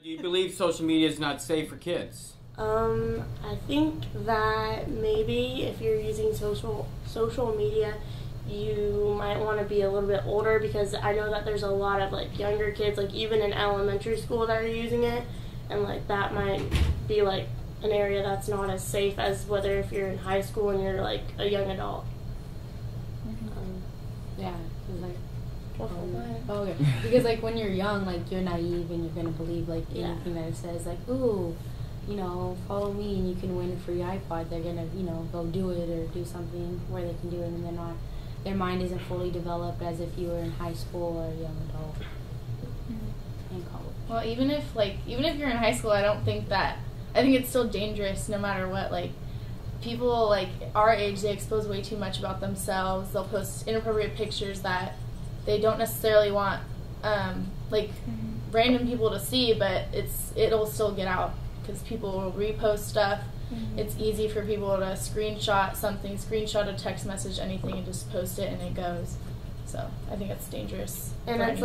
Do you believe social media is not safe for kids? I think that maybe if you're using social media, you might want to be a little bit older, because I know that there's a lot of like younger kids, like even in elementary school, that are using it, and like that might be like an area that's not as safe as whether if you're in high school and you're like a young adult. Yeah, okay. Because like when you're young, like you're naive and you're gonna believe like anything that it says. Like, ooh, you know, follow me and you can win a free iPod. They're gonna, you know, go do it or do something where they can do it, and they're not. Their mind isn't fully developed as if you were in high school or a young adult in college. Well, even if you're in high school, I think it's still dangerous no matter what. Like, people like our age, they expose way too much about themselves. They'll post inappropriate pictures that they don't necessarily want random people to see, but it'll still get out because people will repost stuff. It's easy for people to screenshot something, screenshot a text message, anything, and just post it, and it goes. So I think it's dangerous. And it's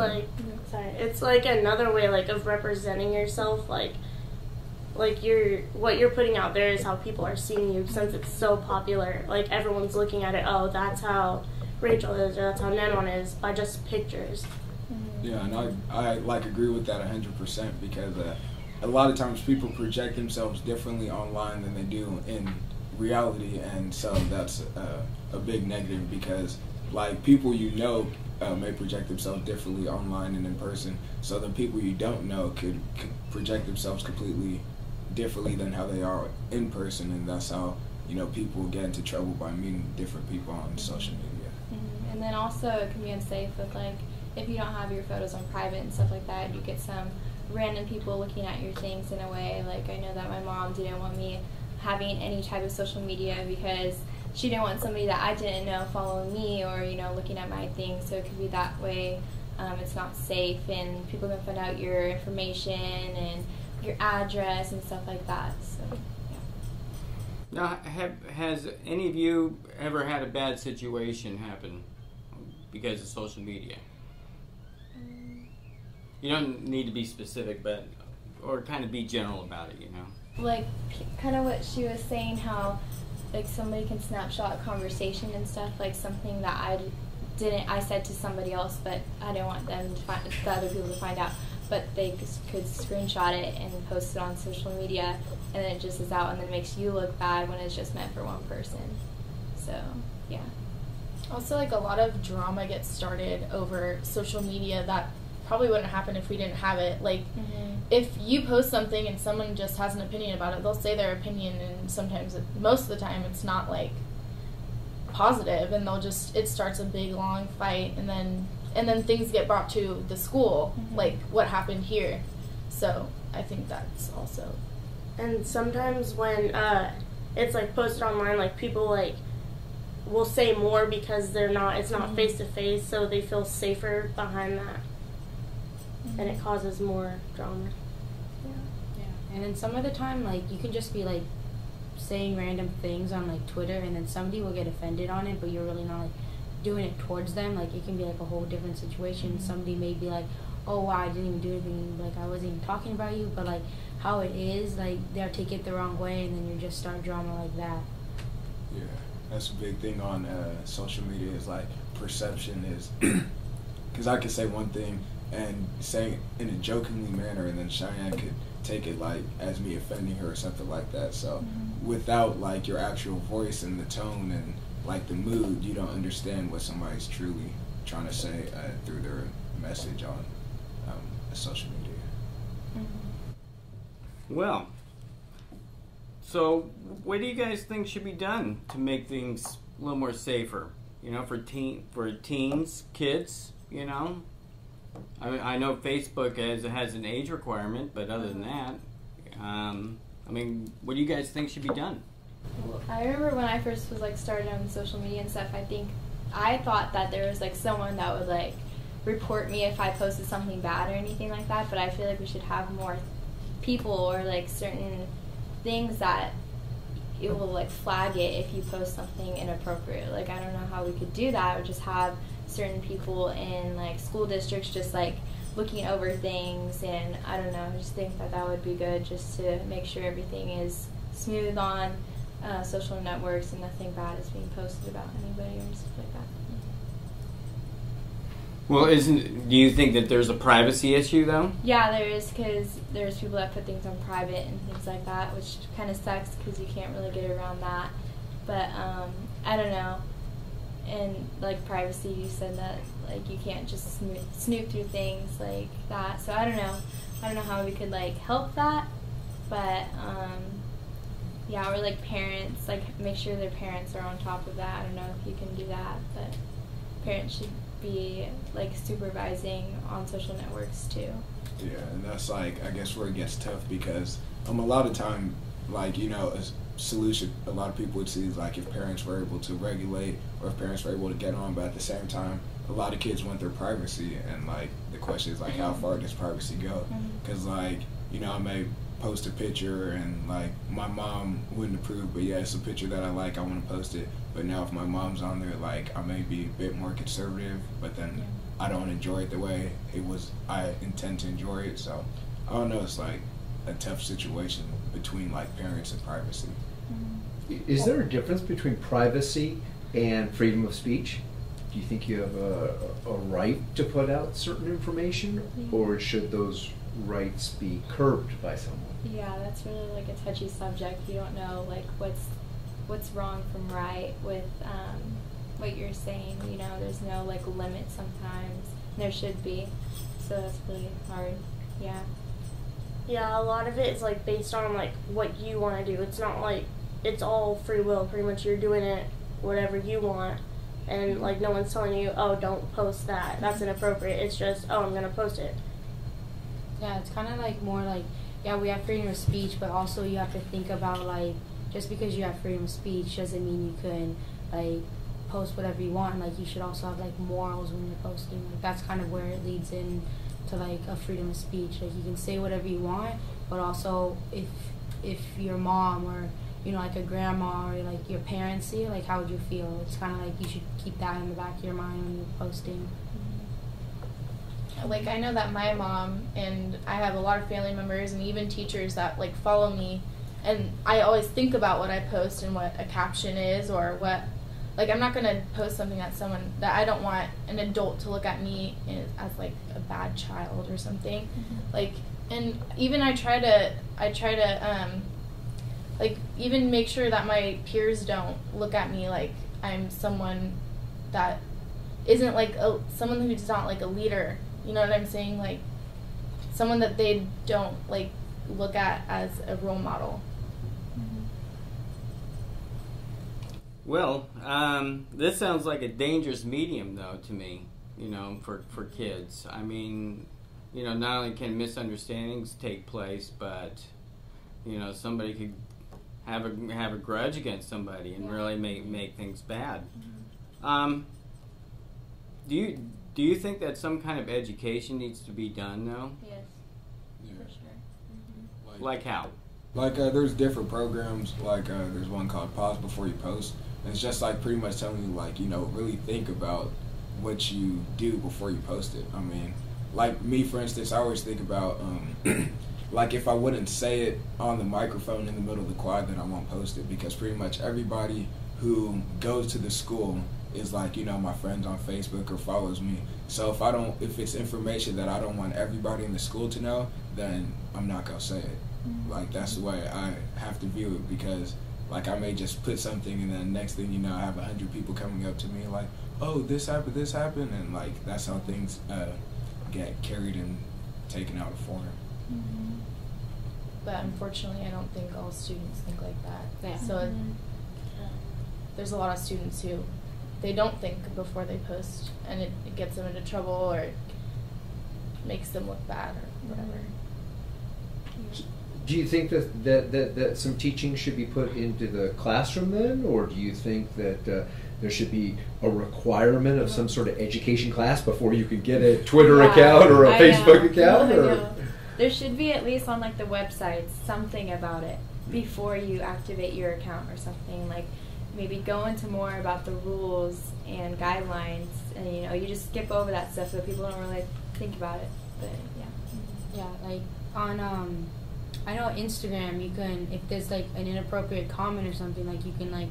it's like another way like of representing yourself. Like what you're putting out there is how people are seeing you, since it's so popular. Like everyone's looking at it. Oh, that's how Rachel is, or that's how Nanon is, by just pictures. Yeah, and I agree with that 100%, because a lot of times people project themselves differently online than they do in reality, and so that's a big negative, because like people you know may project themselves differently online and in person, so the people you don't know could project themselves completely differently than how they are in person, and that's how, you know, people get into trouble by meeting different people on social media. And then also it can be unsafe with like if you don't have your photos on private and stuff like that, you get some random people looking at your things in a way. Like I know that my mom didn't want me having any type of social media because she didn't want somebody that I didn't know following me or, you know, looking at my things. So it could be that way. It's not safe, and people can find out your information and your address and stuff like that. So yeah. Now, has any of you ever had a bad situation happen because of social media? You don't need to be specific, but or kind of be general about it, you know. Like kind of what she was saying, how like somebody can snapshot a conversation and stuff, like something that I said to somebody else, but I didn't want them to find the other people to find out. But they could screenshot it and post it on social media, and then it just is out, and then it makes you look bad when it's just meant for one person. So yeah. Also, like a lot of drama gets started over social media that probably wouldn't happen if we didn't have it. Like if you post something and someone just has an opinion about it, they'll say their opinion, and sometimes most of the time it's not like positive, and it starts a big long fight, and then things get brought to the school, like what happened here. So I think that's also. And sometimes when it's like posted online, like people like will say more because it's not face to face, so they feel safer behind that, and it causes more drama. Yeah. And then some of the time, like you can just be like saying random things on like Twitter, and then somebody will get offended on it, but you're really not like doing it towards them. Like it can be like a whole different situation. Somebody may be like, oh wow, I didn't even do anything, like I wasn't even talking about you, but like how it is, like they'll take it the wrong way, and then you just start drama like that. Yeah, that's a big thing on social media, is like perception is, because I could say one thing and say it in a jokingly manner, and then Cheyenne could take it like as me offending her or something like that. So without like your actual voice and the tone and like the mood, you don't understand what somebody's truly trying to say through their message on social media. Well, so what do you guys think should be done to make things a little more safer? You know, for teens, kids. You know, I know Facebook has an age requirement, but other than that, I mean, what do you guys think should be done? Well, I remember when I first was like started on social media and stuff, I thought that there was like someone that would like report me if I posted something bad or anything like that, but I feel like we should have more people or like certain things that it will like flag it if you post something inappropriate. Like I don't know how we could do that, or just have certain people in like school districts just like looking over things, and I don't know, I just think that would be good, just to make sure everything is smooth on social networks and nothing bad is being posted about anybody or stuff like that. Well, do you think that there's a privacy issue, though? Yeah, there is, because there's people that put things on private and things like that, which kind of sucks because you can't really get around that. But I don't know. And like privacy, you said that like you can't just snoop through things like that. So I don't know how we could like help that. But yeah, or like parents, like make sure their parents are on top of that. I don't know if you can do that, but parents should be like supervising on social networks too. Yeah, and that's like, I guess where it gets tough, because a lot of time, like, you know, a solution a lot of people would see is like if parents were able to regulate or if parents were able to get on, but at the same time a lot of kids want their privacy, and like the question is like how far does privacy go? Because like, you know, I may post a picture and like my mom wouldn't approve, but yeah, it's a picture that I like, I want to post it. But now if my mom's on there, like I may be a bit more conservative, but then I don't enjoy it the way I intend to enjoy it. So I don't know, it's like a tough situation between like parents and privacy. Is there a difference between privacy and freedom of speech? Do you think you have a right to put out certain information, or should those rights be curbed by someone? Yeah, that's really like a touchy subject. You don't know like what's wrong from right with what you're saying. You know, there's no like limit sometimes. There should be. So that's really hard. Yeah. Yeah, a lot of it is like based on like what you want to do. It's not like it's all free will. Pretty much you're doing it whatever you want, and like no one's telling you, oh, don't post that. That's inappropriate. It's just, oh, I'm gonna post it. Yeah, it's kind of like more like, yeah, we have freedom of speech, but also you have to think about like, just because you have freedom of speech doesn't mean you can like post whatever you want. Like you should also have like morals when you're posting. Like that's kind of where it leads in to like a freedom of speech. Like you can say whatever you want, but also if your mom or, you know, like a grandma or like your parents see it, like how would you feel? It's kind of like you should keep that in the back of your mind when you're posting. Like I know that my mom and I have a lot of family members and even teachers that like follow me, and I always think about what I post and what a caption is, or what, like I'm not gonna post something that I don't want an adult to look at me as like a bad child or something. Like, and even I try to like even make sure that my peers don't look at me like I'm someone that isn't like someone who's not like a leader. You know what I'm saying? Like someone that they don't like look at as a role model. Well, this sounds like a dangerous medium, though, to me, you know, for kids. I mean, you know, not only can misunderstandings take place, but, you know, somebody could have a grudge against somebody and really make things bad. Do you think that some kind of education needs to be done, though? Yes, Yeah. for sure. Like how? Like there's different programs, like there's one called Pause Before You Post, and it's just like pretty much telling you like, you know, really think about what you do before you post it. I mean, like me for instance, I always think about like if I wouldn't say it on the microphone in the middle of the quad, then I won't post it, because pretty much everybody who goes to the school is like, you know, my friends on Facebook or follows me. So if it's information that I don't want everybody in the school to know, then I'm not gonna say it. Like that's the way I have to view it, because like I may just put something and then next thing you know I have 100 people coming up to me like, oh, this happened, and like that's how things get carried and taken out of form. But unfortunately I don't think all students think like that. Yeah. So there's a lot of students who they don't think before they post, and it gets them into trouble or it makes them look bad or whatever. Do you think that some teaching should be put into the classroom then, or do you think that there should be a requirement of some sort of education class before you can get a Twitter account or a Facebook account? Or? There should be at least on like the websites something about it before you activate your account or something. Like maybe go into more about the rules and guidelines, and you know, you just skip over that stuff so people don't really think about it. But yeah. Yeah, like on I know Instagram you can, if there's like an inappropriate comment or something, like you can like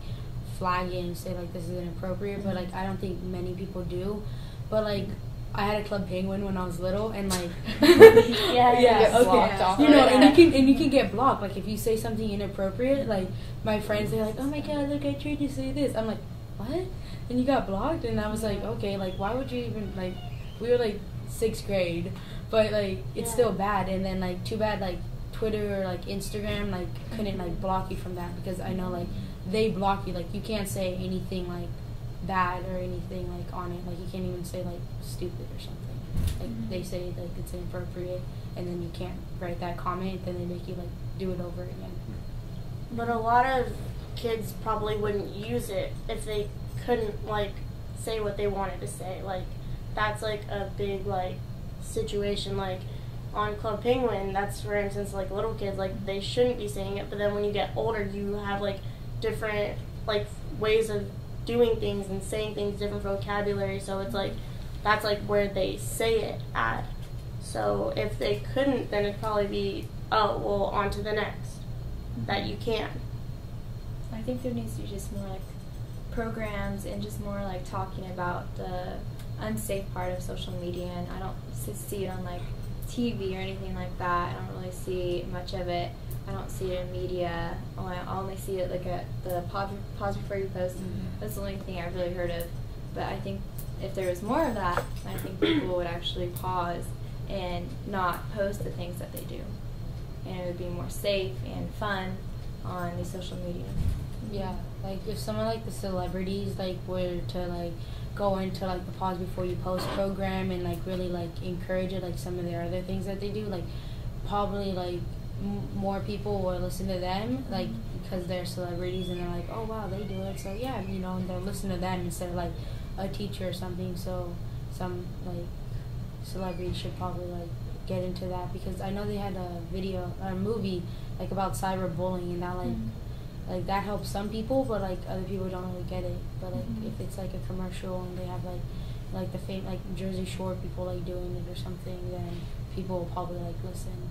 flag it and say like this is inappropriate, but like I don't think many people do. But like I had a Club Penguin when I was little, and like Yeah, okay, you know, and you can get blocked. Like if you say something inappropriate, like my friends, they're like, oh my god, look, I tried to say this. I'm like, what? And you got blocked, and I was like, okay, like why would you even, like, we were like 6th grade, but like it's still bad. And then like too bad like Twitter or like Instagram like couldn't like block you from that, because I know like they block you, like you can't say anything like bad or anything like on it, like you can't even say like stupid or something, like they say like it's inappropriate, and then you can't write that comment, then they make you like do it over again. But a lot of kids probably wouldn't use it if they couldn't like say what they wanted to say. Like that's like a big like situation. Like on Club Penguin, that's for instance like little kids, like they shouldn't be saying it, but then when you get older you have like different like ways of doing things and saying things, different vocabulary, so it's like that's like where they say it at. So if they couldn't, then it'd probably be, oh well, on to the next that you can. I think there needs to be just more like programs and just more like talking about the unsafe part of social media, and I don't see it on like TV or anything like that. I don't really see much of it. I don't see it in media. I only see it like at the pause before you post. That's the only thing I've really heard of. But I think if there was more of that, I think people would actually pause and not post the things that they do, and it would be more safe and fun on the social media. Yeah, like if someone like the celebrities like were to like go into like the pause before you post program and like really like encourage it, like some of their other things that they do, like probably like more people will listen to them, like because they're celebrities and they're like, oh wow, they do it, so yeah, you know, and they'll listen to them instead of like a teacher or something. So some like celebrities should probably like get into that, because I know they had a video or a movie like about cyberbullying, and that like that helps some people, but like other people don't really get it. But like if it's like a commercial and they have like the like Jersey Shore people like doing it or something, then people will probably like listen.